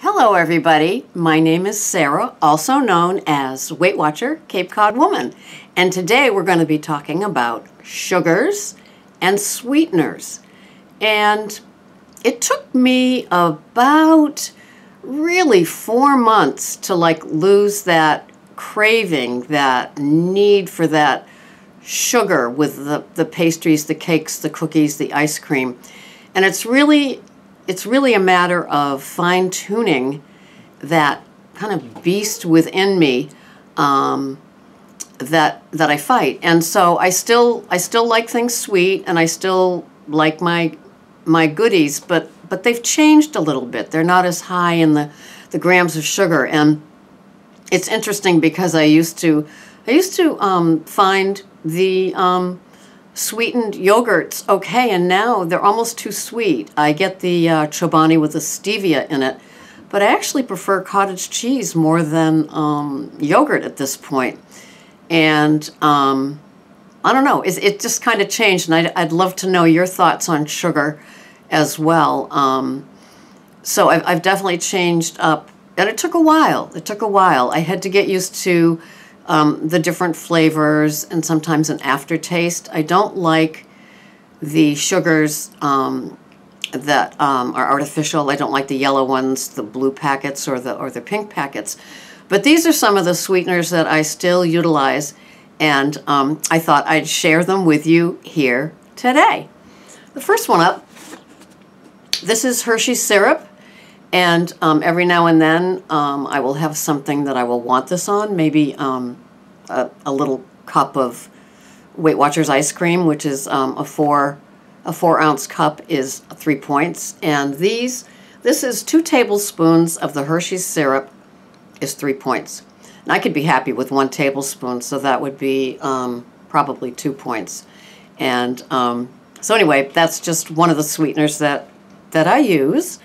Hello everybody, my name is Sarah, also known as Weight Watcher Cape Cod Woman, and today we're going to be talking about sugars and sweeteners. And it took me about really 4 months to lose that craving, that need for that sugar with the pastries, the cakes, the cookies, the ice cream. And it's really a matter of fine-tuning that kind of beast within me that I fight. And so I still like things sweet, and I still like my goodies, but they've changed a little bit. They're not as high in the grams of sugar. And it's interesting because I used to find the sweetened yogurts okay, and now they're almost too sweet. I get the Chobani with the stevia in it, but I actually prefer cottage cheese more than yogurt at this point. And I don't know, it just kind of changed, and I'd love to know your thoughts on sugar as well. So I've definitely changed up, and it took a while. I had to get used to the different flavors and sometimes an aftertaste. I don't like the sugars that are artificial. I don't like the yellow ones, the blue packets or the pink packets. But these are some of the sweeteners that I still utilize, and I thought I'd share them with you here today. The first one up, this is Hershey's syrup. And every now and then I will have something that I will want this on, maybe a little cup of Weight Watchers ice cream, which is a 4-ounce cup is 3 points. And this is 2 tablespoons of the Hershey's syrup is 3 points. And I could be happy with 1 tablespoon, so that would be probably 2 points. And so anyway, that's just one of the sweeteners that I use.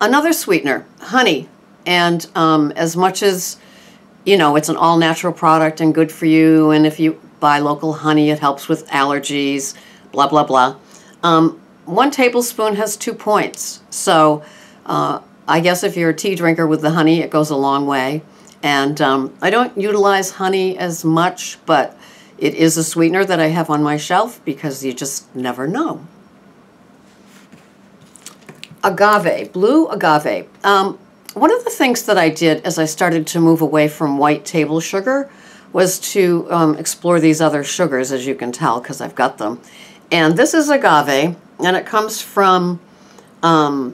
Another sweetener, honey, and as much as, you know, it's an all-natural product and good for you, and if you buy local honey, it helps with allergies, blah, blah, blah. 1 tablespoon has 2 points, so I guess if you're a tea drinker with the honey, it goes a long way. And I don't utilize honey as much, but it is a sweetener that I have on my shelf because you just never know. Agave, blue agave. One of the things that I did as I started to move away from white table sugar was to explore these other sugars, as you can tell, because I've got them. And this is agave, and it comes from, I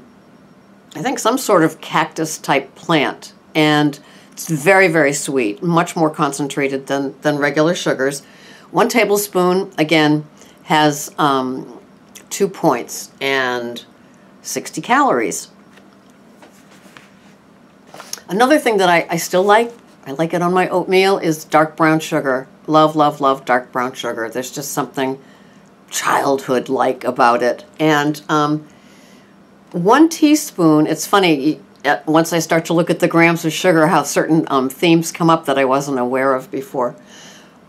think, some sort of cactus-type plant. And it's very, very sweet, much more concentrated than regular sugars. 1 tablespoon, again, has 2 points and 60 calories. Another thing that I still like, I like it on my oatmeal, is dark brown sugar. Love, love, love dark brown sugar. There's just something childhood-like about it. And 1 teaspoon, it's funny, once I start to look at the grams of sugar, how certain themes come up that I wasn't aware of before.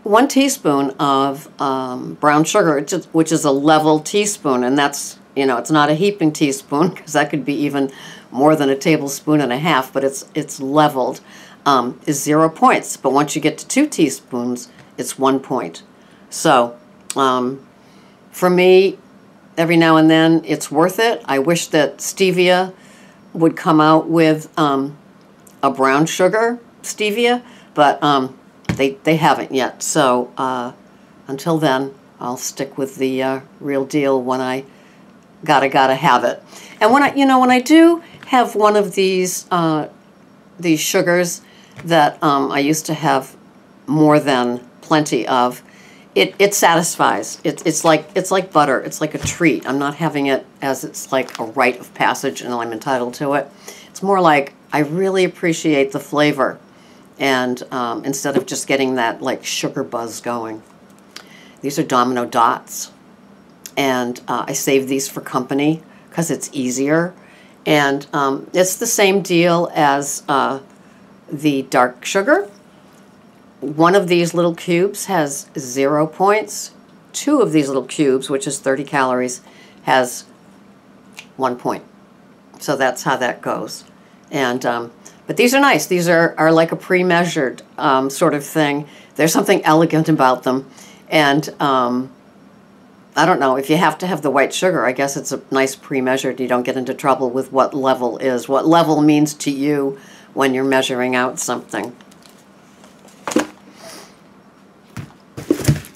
1 teaspoon of brown sugar, which is a level teaspoon, and that's, you know, it's not a heaping teaspoon, because that could be even more than a tablespoon and a half, but it's leveled, is 0 points. But once you get to 2 teaspoons, it's 1 point. So for me, every now and then, it's worth it. I wish that stevia would come out with a brown sugar stevia, but they haven't yet. So until then, I'll stick with the real deal when I gotta have it. And when I do have one of these sugars that I used to have more than plenty of, it satisfies. It's like butter. It's like a treat. I'm not having it as it's like a rite of passage and I'm entitled to it. It's more like I really appreciate the flavor, and instead of just getting that like sugar buzz going. These are Domino Dots. And I save these for company because it's easier. And it's the same deal as the dark sugar. 1 of these little cubes has 0 points. 2 of these little cubes, which is 30 calories, has 1 point. So that's how that goes. And but these are nice. These are like a pre-measured sort of thing. There's something elegant about them. And I don't know, if you have to have the white sugar, I guess it's a nice pre-measured. You don't get into trouble with what level is, what level means to you when you're measuring out something.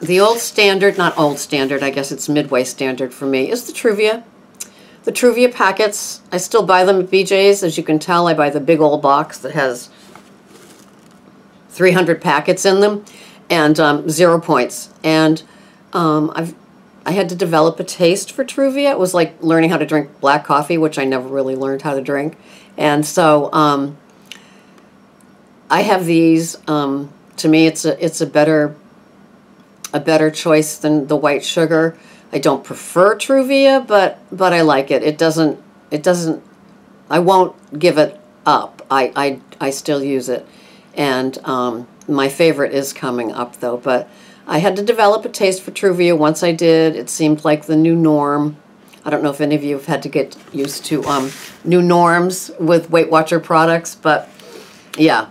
The old standard, not old standard, I guess it's midway standard for me, is the Truvia. The Truvia packets, I still buy them at BJ's. As you can tell, I buy the big old box that has 300 packets in them and 0 points. And I had to develop a taste for Truvia. It was like learning how to drink black coffee, which I never really learned how to drink. And so I have these. To me, it's a better choice than the white sugar. I don't prefer Truvia, but I like it. It doesn't. I won't give it up. I still use it, and my favorite is coming up though. But I had to develop a taste for Truvia. Once I did, it seemed like the new norm. I don't know if any of you have had to get used to new norms with Weight Watcher products, but yeah.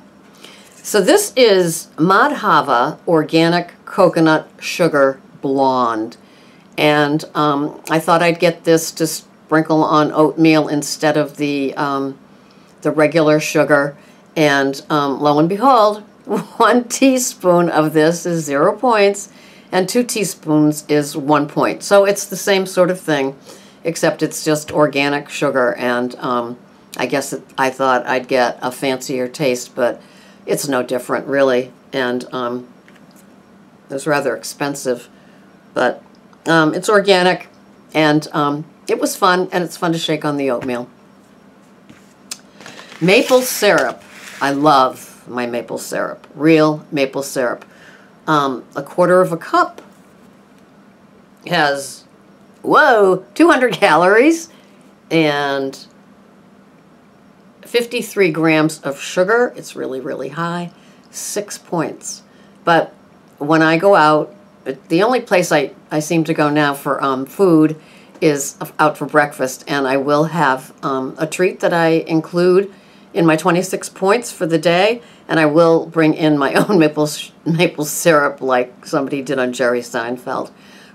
So this is Madhava Organic Coconut Sugar Blonde. And I thought I'd get this to sprinkle on oatmeal instead of the regular sugar. And lo and behold, 1 teaspoon of this is 0 points, and 2 teaspoons is 1 point. So it's the same sort of thing, except it's just organic sugar. And I guess I thought I'd get a fancier taste, but it's no different, really. And it's rather expensive, but it's organic, and it was fun, and it's fun to shake on the oatmeal. Maple syrup. I love my maple syrup, real maple syrup. A 1/4 cup has, 200 calories and 53 grams of sugar. It's really, really high. 6 points. But when I go out, the only place I seem to go now for food is out for breakfast, and I will have a treat that I include in my 26 points for the day, and I will bring in my own maple syrup like somebody did on Jerry Seinfeld.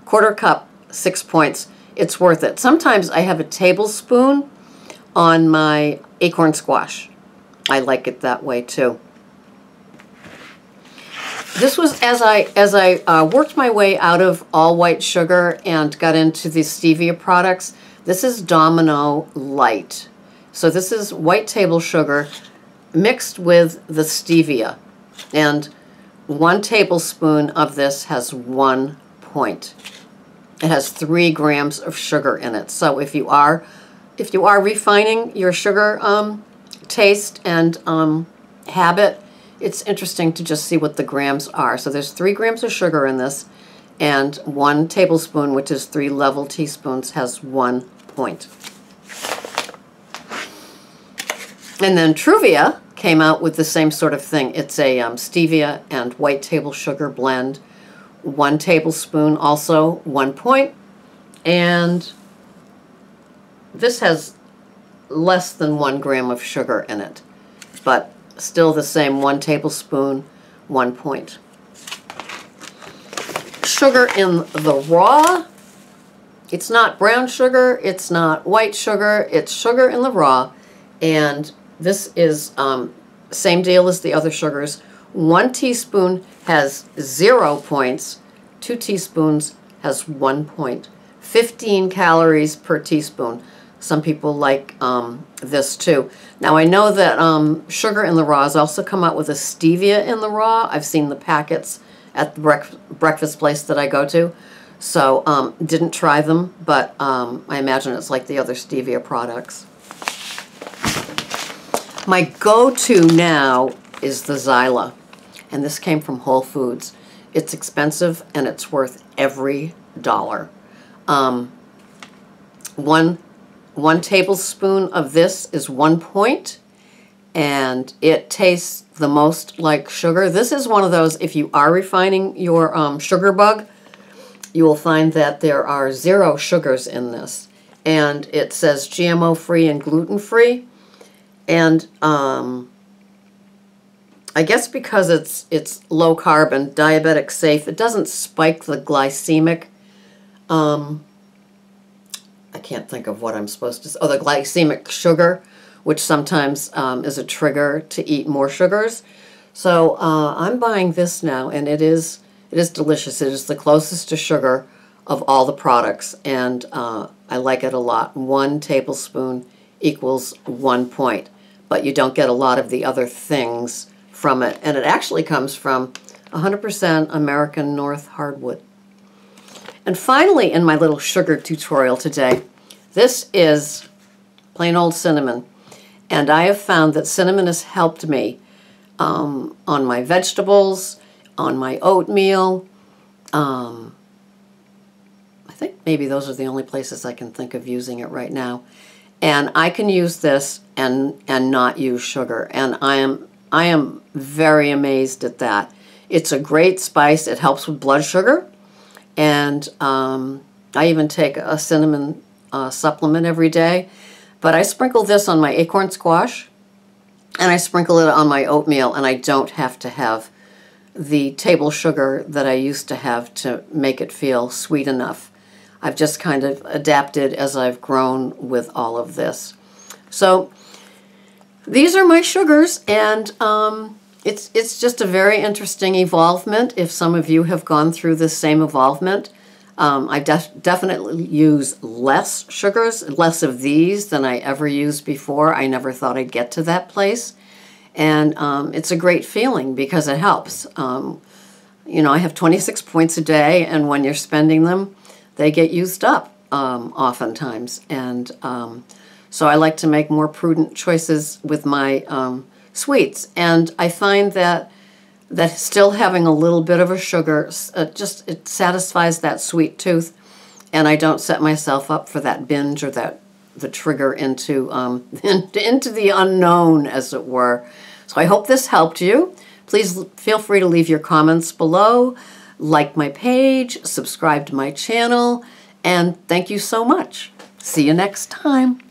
1/4 cup, 6 points. It's worth it. Sometimes I have a tablespoon on my acorn squash. I like it that way too. This was as I worked my way out of all white sugar and got into the stevia products. This is Domino Light. So this is white table sugar mixed with the stevia. And 1 tablespoon of this has 1 point. It has 3 grams of sugar in it. So if you are refining your sugar taste and habit, it's interesting to just see what the grams are. So there's 3 grams of sugar in this, and 1 tablespoon, which is 3 level teaspoons, has 1 point. And then Truvia came out with the same sort of thing. It's a stevia and white table sugar blend. 1 tablespoon, also 1 point. And this has less than 1 gram of sugar in it, but still the same, 1 tablespoon, 1 point. Sugar in the raw. It's not brown sugar, it's not white sugar, it's sugar in the raw. And this is same deal as the other sugars. 1 teaspoon has 0 points, 2 teaspoons has 1 point. 15 calories per teaspoon. Some people like this too. Now I know that sugar in the raw has also come out with a stevia in the raw. I've seen the packets at the breakfast place that I go to. So didn't try them, but I imagine it's like the other stevia products. My go-to now is the Zyla, and this came from Whole Foods. It's expensive, and it's worth every dollar. 1 tablespoon of this is 1 point, and it tastes the most like sugar. This is one of those, if you are refining your sugar bug, you will find that there are 0 sugars in this. and it says GMO-free and gluten-free. And I guess because it's low carb and diabetic safe, it doesn't spike the glycemic. I can't think of what I'm supposed to say. Oh, the glycemic sugar, which sometimes is a trigger to eat more sugars. So I'm buying this now, and it is delicious. It is the closest to sugar of all the products, and I like it a lot. 1 tablespoon equals 1 point, but you don't get a lot of the other things from it. And it actually comes from 100% American North hardwood. And finally, in my little sugar tutorial today, this is plain old cinnamon. And I have found that cinnamon has helped me on my vegetables, on my oatmeal. I think maybe those are the only places I can think of using it right now. And I can use this and not use sugar. And I am very amazed at that. It's a great spice. It helps with blood sugar. And I even take a cinnamon supplement every day. But I sprinkle this on my acorn squash, and I sprinkle it on my oatmeal, and I don't have to have the table sugar that I used to have to make it feel sweet enough. I've just kind of adapted as I've grown with all of this. So these are my sugars, and it's just a very interesting evolvement. If some of you have gone through the same evolvement, I definitely use less sugars, less of these than I ever used before. I never thought I'd get to that place. And it's a great feeling because it helps. You know, I have 26 points a day, and when you're spending them, they get used up oftentimes. And so I like to make more prudent choices with my sweets. And I find that still having a little bit of a sugar, it satisfies that sweet tooth, and I don't set myself up for that binge or the trigger into into the unknown, as it were. So I hope this helped you. Please feel free to leave your comments below, like my page, subscribe to my channel, and thank you so much. See you next time.